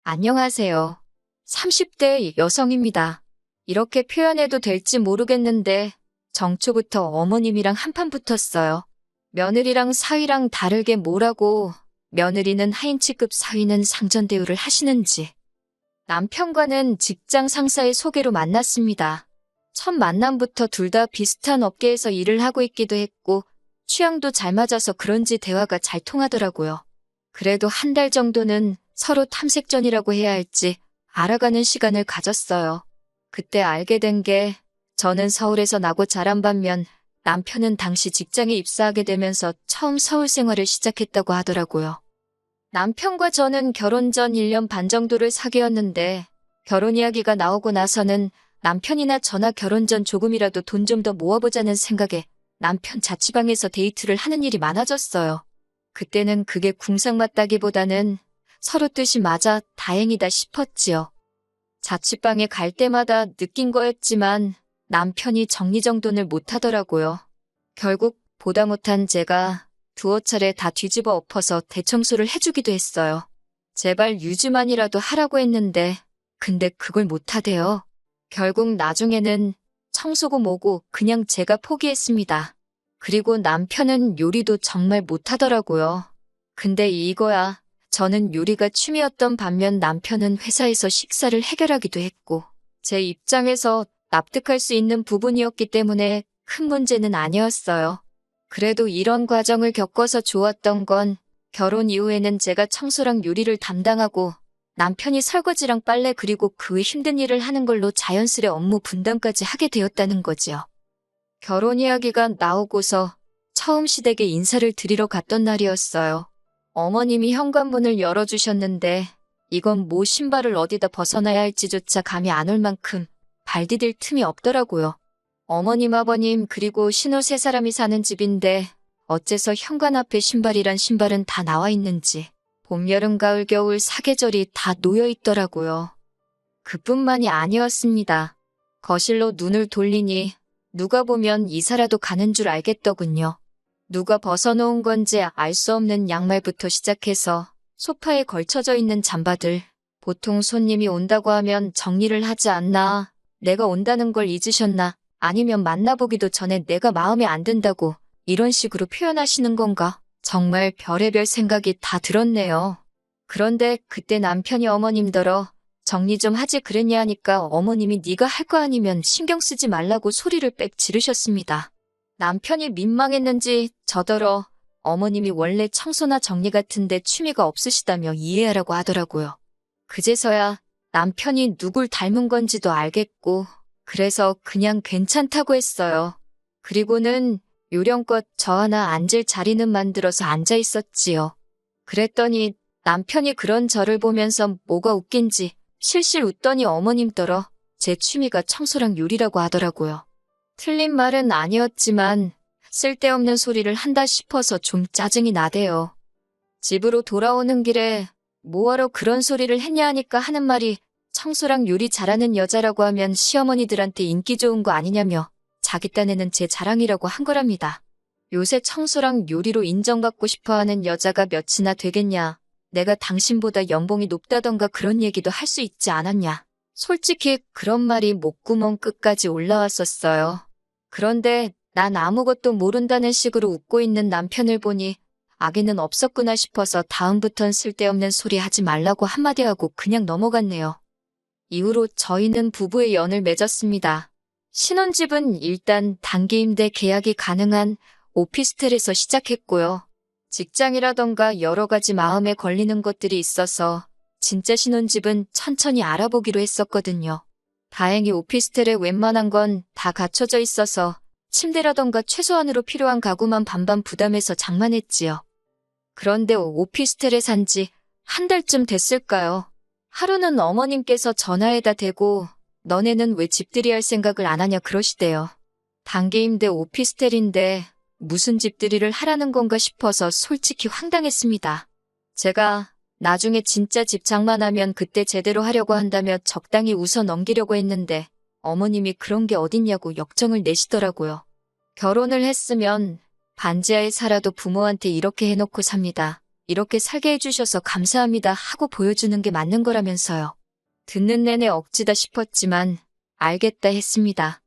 안녕하세요. 30대 여성입니다. 이렇게 표현해도 될지 모르겠는데 정초부터 어머님이랑 한판 붙었어요. 며느리랑 사위랑 다르게 뭐라고 며느리는 하인치급 사위는 상전 대우를 하시는지. 남편과는 직장 상사의 소개로 만났습니다. 첫 만남부터 둘 다 비슷한 업계에서 일을 하고 있기도 했고 취향도 잘 맞아서 그런지 대화가 잘 통하더라고요. 그래도 한 달 정도는 서로 탐색전이라고 해야 할지 알아가는 시간을 가졌어요. 그때 알게 된 게 저는 서울에서 나고 자란 반면 남편은 당시 직장에 입사하게 되면서 처음 서울 생활을 시작했다고 하더라고요. 남편과 저는 결혼 전 1년 반 정도를 사귀었는데 결혼 이야기가 나오고 나서는 남편이나 저나 결혼 전 조금이라도 돈 좀 더 모아보자는 생각에 남편 자취방에서 데이트를 하는 일이 많아졌어요. 그때는 그게 궁상맞다기보다는 서로 뜻이 맞아 다행이다 싶었지요. 자취방에 갈 때마다 느낀 거였지만 남편이 정리정돈을 못하더라고요. 결국 보다 못한 제가 두어 차례 다 뒤집어 엎어서 대청소를 해주기도 했어요. 제발 유주만이라도 하라고 했는데 근데 그걸 못하대요. 결국 나중에는 청소고 뭐고 그냥 제가 포기했습니다. 그리고 남편은 요리도 정말 못하더라고요. 근데 이거야. 저는 요리가 취미였던 반면 남편은 회사에서 식사를 해결하기도 했고 제 입장에서 납득할 수 있는 부분이었기 때문에 큰 문제는 아니었어요. 그래도 이런 과정을 겪어서 좋았던 건 결혼 이후에는 제가 청소랑 요리를 담당하고 남편이 설거지랑 빨래 그리고 그 외 힘든 일을 하는 걸로 자연스레 업무 분담까지 하게 되었다는 거지요. 결혼 이야기가 나오고서 처음 시댁에 인사를 드리러 갔던 날이었어요. 어머님이 현관문을 열어주셨는데 이건 뭐 신발을 어디다 벗어나야 할지조차 감이 안 올 만큼 발 디딜 틈이 없더라고요. 어머님, 아버님 그리고 신혼 세 사람이 사는 집인데 어째서 현관 앞에 신발이란 신발은 다 나와 있는지 봄, 여름, 가을, 겨울 사계절이 다 놓여 있더라고요. 그뿐만이 아니었습니다. 거실로 눈을 돌리니 누가 보면 이사라도 가는 줄 알겠더군요. 누가 벗어놓은 건지 알 수 없는 양말부터 시작해서 소파에 걸쳐져 있는 잠바들. 보통 손님이 온다고 하면 정리를 하지 않나, 내가 온다는 걸 잊으셨나, 아니면 만나보기도 전에 내가 마음에 안 든다고 이런 식으로 표현하시는 건가? 정말 별의별 생각이 다 들었네요. 그런데 그때 남편이 어머님더러 정리 좀 하지 그랬냐 하니까 어머님이 네가 할 거 아니면 신경 쓰지 말라고 소리를 빽 지르셨습니다. 남편이 민망했는지 저더러 어머님이 원래 청소나 정리 같은데 취미가 없으시다며 이해하라고 하더라고요. 그제서야 남편이 누굴 닮은 건지도 알겠고 그래서 그냥 괜찮다고 했어요. 그리고는 요령껏 저 하나 앉을 자리는 만들어서 앉아 있었지요. 그랬더니 남편이 그런 저를 보면서 뭐가 웃긴지 실실 웃더니 어머님더러 제 취미가 청소랑 요리라고 하더라고요. 틀린 말은 아니었지만 쓸데없는 소리를 한다 싶어서 좀 짜증이 나대요. 집으로 돌아오는 길에 뭐하러 그런 소리를 했냐 하니까 하는 말이 청소랑 요리 잘하는 여자라고 하면 시어머니들한테 인기 좋은 거 아니냐며 자기 딴에는 제 자랑이라고 한 거랍니다. 요새 청소랑 요리로 인정받고 싶어하는 여자가 몇이나 되겠냐. 내가 당신보다 연봉이 높다던가 그런 얘기도 할 수 있지 않았냐. 솔직히 그런 말이 목구멍 끝까지 올라왔었어요. 그런데 난 아무것도 모른다는 식으로 웃고 있는 남편을 보니 악의는 없었구나 싶어서 다음부턴 쓸데없는 소리 하지 말라고 한마디 하고 그냥 넘어갔네요. 이후로 저희는 부부의 연을 맺었습니다. 신혼집은 일단 단기임대 계약이 가능한 오피스텔에서 시작했고요. 직장이라던가 여러 가지 마음에 걸리는 것들이 있어서 진짜 신혼집은 천천히 알아보기로 했었거든요. 다행히 오피스텔에 웬만한 건 다 갖춰져 있어서 침대라던가 최소한으로 필요한 가구만 반반 부담해서 장만했지요. 그런데 오피스텔에 산 지 한 달쯤 됐을까요? 하루는 어머님께서 전화에다 대고 너네는 왜 집들이 할 생각을 안 하냐 그러시대요. 단기임대 오피스텔인데 무슨 집들이를 하라는 건가 싶어서 솔직히 황당했습니다. 제가 나중에 진짜 집 장만하면 그때 제대로 하려고 한다며 적당히 웃어 넘기려고 했는데 어머님이 그런 게 어딨냐고 역정을 내시더라고요. 결혼을 했으면 반지하에 살아도 부모한테 이렇게 해놓고 삽니다. 이렇게 살게 해주셔서 감사합니다 하고 보여주는 게 맞는 거라면서요. 듣는 내내 억지다 싶었지만 알겠다 했습니다.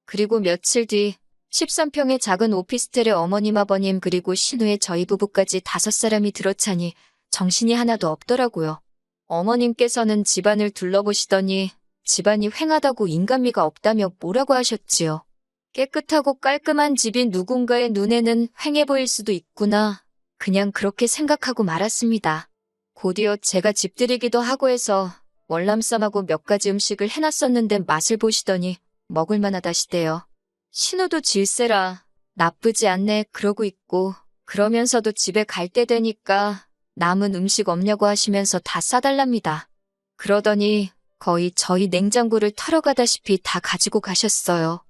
그리고 며칠 뒤 13평의 작은 오피스텔에 어머님 아버님 그리고 신우의 저희 부부까지 5사람이 들어차니 정신이 하나도 없더라고요. 어머님께서는 집안을 둘러보시더니 집안이 휑하다고 인간미가 없다며 뭐라고 하셨지요. 깨끗하고 깔끔한 집이 누군가의 눈에는 휑해 보일 수도 있구나. 그냥 그렇게 생각하고 말았습니다. 곧이어 제가 집들이기도 하고 해서 월남쌈하고 몇 가지 음식을 해놨었는데 맛을 보시더니 먹을만하다시대요. 신우도 질세라 나쁘지 않네 그러고 있고 그러면서도 집에 갈 때 되니까 남은 음식 없냐고 하시면서 다 싸달랍니다. 그러더니 거의 저희 냉장고를 털어가다시피 다 가지고 가셨어요.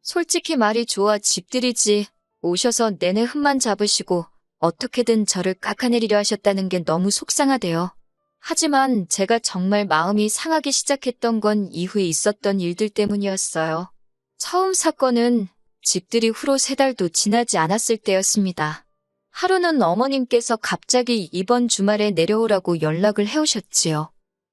솔직히 말이 좋아 집들이지 오셔서 내내 흠만 잡으시고 어떻게든 저를 깎아내리려 하셨다는 게 너무 속상하대요. 하지만 제가 정말 마음이 상하기 시작했던 건 이후에 있었던 일들 때문이었어요. 처음 사건은 집들이 후로 3달도 지나지 않았을 때였습니다. 하루는 어머님께서 갑자기 이번 주말에 내려오라고 연락을 해오셨지요.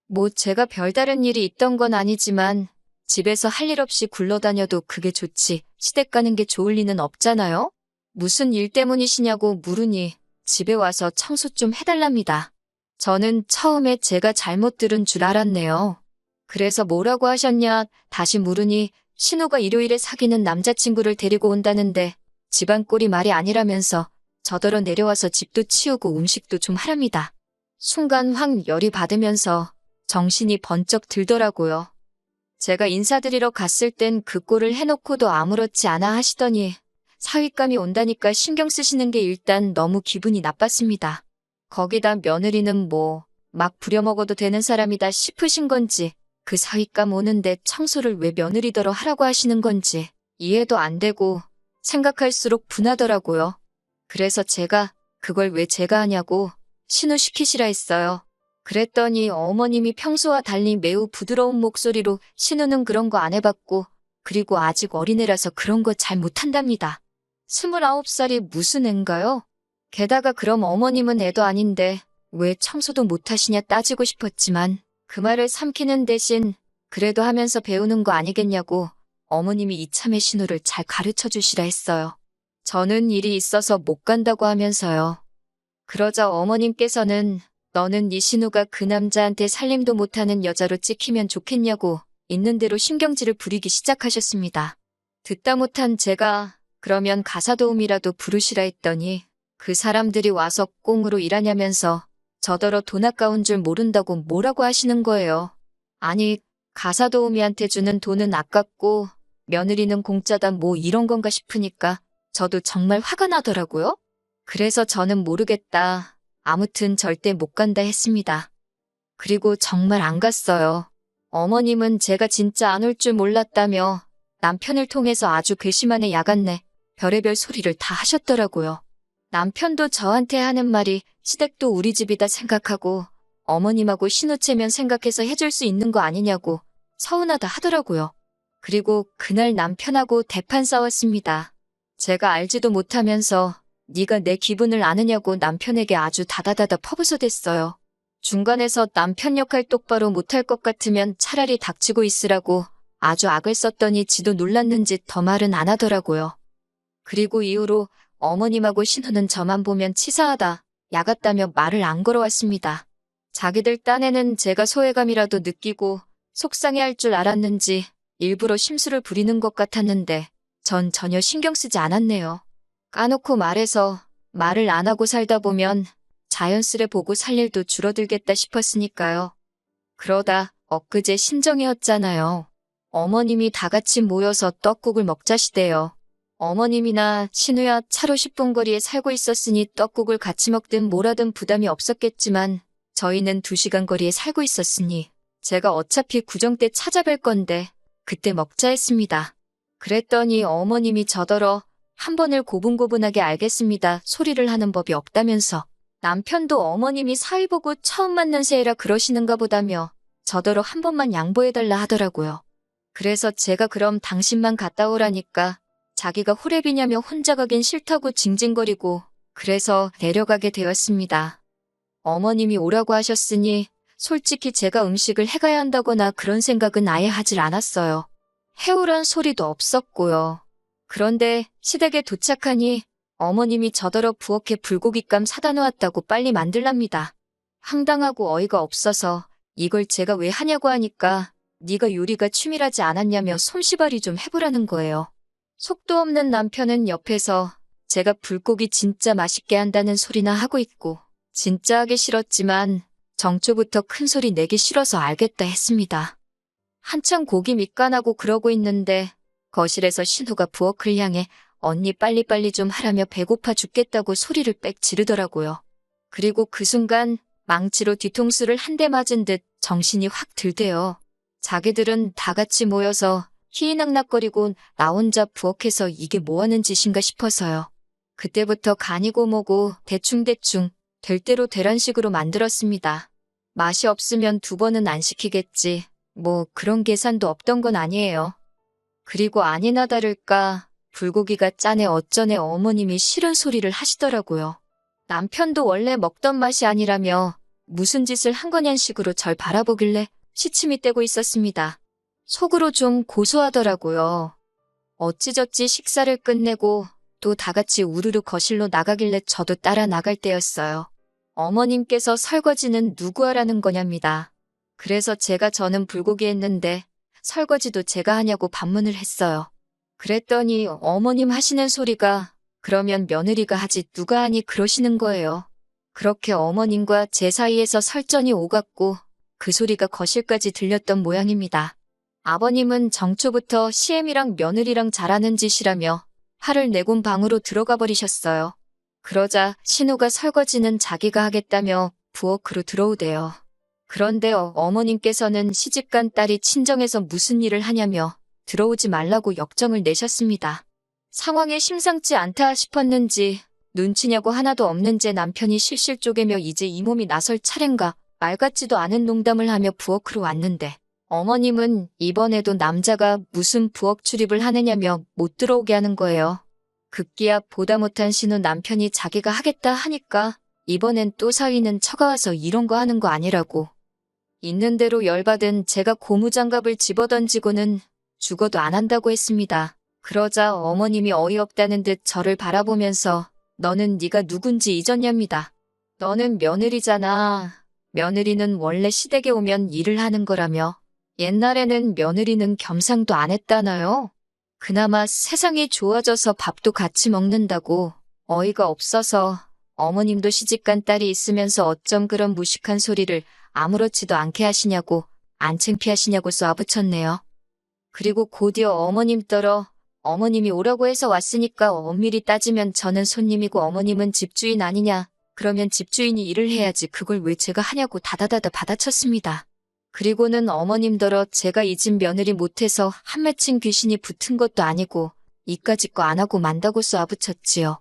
뭐 제가 별다른 일이 있던 건 아니지만 집에서 할 일 없이 굴러다녀도 그게 좋지 시댁 가는 게 좋을 리는 없잖아요? 무슨 일 때문이시냐고 물으니 집에 와서 청소 좀 해달랍니다. 저는 처음에 제가 잘못 들은 줄 알았네요. 그래서 뭐라고 하셨냐 다시 물으니 신우가 일요일에 사귀는 남자친구를 데리고 온다는데 집안 꼴이 말이 아니라면서 저더러 내려와서 집도 치우고 음식도 좀 하랍니다. 순간 확 열이 받으면서 정신이 번쩍 들더라고요. 제가 인사드리러 갔을 땐 그 꼴을 해놓고도 아무렇지 않아 하시더니 사윗감이 온다니까 신경 쓰시는 게 일단 너무 기분이 나빴습니다. 거기다 며느리는 뭐 막 부려먹어도 되는 사람이다 싶으신 건지 그 사윗감 오는데 청소를 왜 며느리더러 하라고 하시는 건지 이해도 안 되고 생각할수록 분하더라고요. 그래서 제가 그걸 왜 제가 하냐고 신우 시키시라 했어요. 그랬더니 어머님이 평소와 달리 매우 부드러운 목소리로 신우는 그런 거 안 해봤고 그리고 아직 어린애라서 그런 거 잘 못한답니다. 29살이 무슨 앤가요? 게다가 그럼 어머님은 애도 아닌데 왜 청소도 못하시냐 따지고 싶었지만 그 말을 삼키는 대신 그래도 하면서 배우는 거 아니겠냐고 어머님이 이참에 신우를 잘 가르쳐 주시라 했어요. 저는 일이 있어서 못 간다고 하면서요. 그러자 어머님께서는 너는 네 신우가 그 남자한테 살림도 못하는 여자로 찍히면 좋겠냐고 있는 대로 신경질을 부리기 시작하셨습니다. 듣다 못한 제가 그러면 가사도우미라도 부르시라 했더니 그 사람들이 와서 꽁으로 일하냐면서 저더러 돈 아까운 줄 모른다고 뭐라고 하시는 거예요. 아니 가사도우미한테 주는 돈은 아깝고 며느리는 공짜다 뭐 이런 건가 싶으니까 저도 정말 화가 나더라고요. 그래서 저는 모르겠다. 아무튼 절대 못 간다 했습니다. 그리고 정말 안 갔어요. 어머님은 제가 진짜 안 올 줄 몰랐다며 남편을 통해서 아주 괘씸하네 야같네 별의별 소리를 다 하셨더라고요. 남편도 저한테 하는 말이 시댁도 우리 집이다 생각하고 어머님하고 신우체면 생각해서 해줄 수 있는 거 아니냐고 서운하다 하더라고요. 그리고 그날 남편하고 대판 싸웠습니다. 제가 알지도 못하면서 네가 내 기분을 아느냐고 남편에게 아주 다다다다 퍼부서댔어요. 중간에서 남편 역할 똑바로 못할 것 같으면 차라리 닥치고 있으라고 아주 악을 썼더니 지도 놀랐는지 더 말은 안 하더라고요. 그리고 이후로 어머님하고 신우는 저만 보면 치사하다, 야같다며 말을 안 걸어왔습니다. 자기들 딴에는 제가 소외감이라도 느끼고 속상해할 줄 알았는지 일부러 심술을 부리는 것 같았는데 전 전혀 신경 쓰지 않았네요. 까놓고 말해서 말을 안 하고 살다 보면 자연스레 보고 살 일도 줄어들겠다 싶었으니까요. 그러다 엊그제 신정이었잖아요. 어머님이 다 같이 모여서 떡국을 먹자시대요. 어머님이나 신우야 차로 10분 거리에 살고 있었으니 떡국을 같이 먹든 뭐라든 부담이 없었겠지만 저희는 2시간 거리에 살고 있었으니 제가 어차피 구정 때 찾아뵐 건데 그때 먹자 했습니다. 그랬더니 어머님이 저더러 한 번을 고분고분하게 알겠습니다 소리를 하는 법이 없다면서 남편도 어머님이 사위 보고 처음 만난 새해라 그러시는가 보다며 저더러 한 번만 양보해달라 하더라고요. 그래서 제가 그럼 당신만 갔다 오라니까 자기가 호랩이냐며 혼자 가긴 싫다고 징징거리고 그래서 내려가게 되었습니다. 어머님이 오라고 하셨으니 솔직히 제가 음식을 해가야 한다거나 그런 생각은 아예 하질 않았어요. 해오란 소리도 없었고요. 그런데 시댁에 도착하니 어머님이 저더러 부엌에 불고기감 사다 놓았다고 빨리 만들랍니다. 황당하고 어이가 없어서 이걸 제가 왜 하냐고 하니까 네가 요리가 취미라지 않았냐며 솜씨발이 좀 해보라는 거예요. 속도 없는 남편은 옆에서 제가 불고기 진짜 맛있게 한다는 소리나 하고 있고 진짜 하기 싫었지만 정초부터 큰 소리 내기 싫어서 알겠다 했습니다. 한참 고기 밑간하고 그러고 있는데 거실에서 신우가 부엌을 향해 언니 빨리빨리 좀 하라며 배고파 죽겠다고 소리를 빽 지르더라고요. 그리고 그 순간 망치로 뒤통수를 한 대 맞은 듯 정신이 확 들대요. 자기들은 다 같이 모여서 희희낙낙거리고 나 혼자 부엌에서 이게 뭐하는 짓인가 싶어서요. 그때부터 간이고 뭐고 대충대충 될 대로 되란 식으로 만들었습니다. 맛이 없으면 2번은 안 시키겠지. 뭐 그런 계산도 없던 건 아니에요. 그리고 아니나 다를까 불고기가 짜네 어쩌네 어머님이 싫은 소리를 하시더라고요. 남편도 원래 먹던 맛이 아니라며 무슨 짓을 한 거냔 식으로 절 바라보길래 시침이 떼고 있었습니다. 속으로 좀 고소하더라고요. 어찌저찌 식사를 끝내고 또 다 같이 우르르 거실로 나가길래 저도 따라 나갈 때였어요. 어머님께서 설거지는 누구 하라는 거냐입니다. 그래서 저는 불고기 했는데 설거지도 제가 하냐고 반문을 했어요. 그랬더니 어머님 하시는 소리가 그러면 며느리가 하지 누가 하니 그러시는 거예요. 그렇게 어머님과 제 사이에서 설전이 오갔고 그 소리가 거실까지 들렸던 모양입니다. 아버님은 정초부터 시엠이랑 며느리랑 잘하는 짓이라며 화를 내곤 방으로 들어가 버리셨어요. 그러자 신우가 설거지는 자기가 하겠다며 부엌으로 들어오대요. 그런데 어머님께서는 시집간 딸이 친정에서 무슨 일을 하냐며 들어오지 말라고 역정을 내셨습니다. 상황이 심상치 않다 싶었는지 눈치냐고 하나도 없는 제 남편이 실실 쪼개며 이제 이 몸이 나설 차례인가 말 같지도 않은 농담을 하며 부엌으로 왔는데 어머님은 이번에도 남자가 무슨 부엌 출입을 하느냐며 못 들어오게 하는 거예요. 급기야 보다 못한 신우 남편이 자기가 하겠다 하니까 이번엔 또 사위는 처가와서 이런 거 하는 거 아니라고. 있는 대로 열받은 제가 고무장갑을 집어던지고는 죽어도 안 한다고 했습니다. 그러자 어머님이 어이없다는 듯 저를 바라보면서 너는 네가 누군지 잊었냐입니다. 너는 며느리잖아. 며느리는 원래 시댁에 오면 일을 하는 거라며. 옛날에는 며느리는 겸상도 안 했다나요? 그나마 세상이 좋아져서 밥도 같이 먹는다고. 어이가 없어서 어머님도 시집간 딸이 있으면서 어쩜 그런 무식한 소리를 아무렇지도 않게 하시냐고 안 창피하시냐고 쏘아붙였네요. 그리고 곧이어 어머님 떨어 어머님이 오라고 해서 왔으니까 엄밀히 따지면 저는 손님이고 어머님은 집주인 아니냐. 그러면 집주인이 일을 해야지 그걸 왜 제가 하냐고 다다다다 받아쳤습니다. 그리고는 어머님더러 제가 이 집 며느리 못해서 한 맺힌 귀신이 붙은 것도 아니고 이까짓 거 안 하고 만다고 쏘아붙였지요.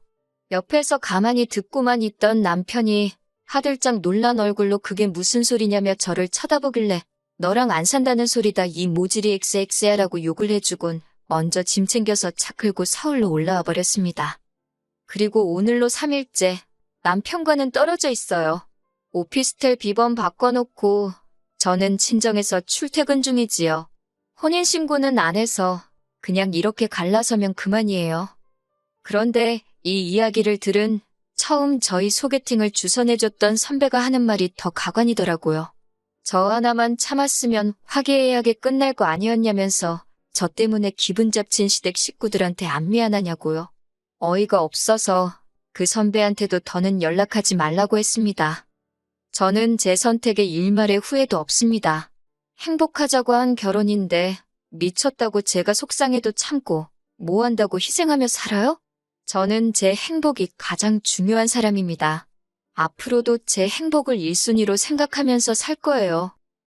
옆에서 가만히 듣고만 있던 남편이 하들짝 놀란 얼굴로 그게 무슨 소리냐며 저를 쳐다보길래 너랑 안 산다는 소리다 이 모질이 엑스엑스야라고 욕을 해주곤 먼저 짐 챙겨서 차 끌고 서울로 올라와 버렸습니다. 그리고 오늘로 3일째 남편과는 떨어져 있어요. 오피스텔 비번 바꿔놓고 저는 친정에서 출퇴근 중이지요. 혼인신고는 안 해서 그냥 이렇게 갈라서면 그만이에요. 그런데 이 이야기를 들은 처음 저희 소개팅을 주선해줬던 선배가 하는 말이 더 가관이더라고요. 저 하나만 참았으면 화기애애하게 끝날 거 아니었냐면서 저 때문에 기분 잡친 시댁 식구들한테 안 미안하냐고요. 어이가 없어서 그 선배한테도 더는 연락하지 말라고 했습니다. 저는 제 선택에 일말의 후회도 없습니다. 행복하자고 한 결혼인데 미쳤다고 제가 속상해도 참고 뭐 한다고 희생하며 살아요? 저는 제 행복이 가장 중요한 사람입니다. 앞으로도 제 행복을 1순위로 생각하면서 살 거예요.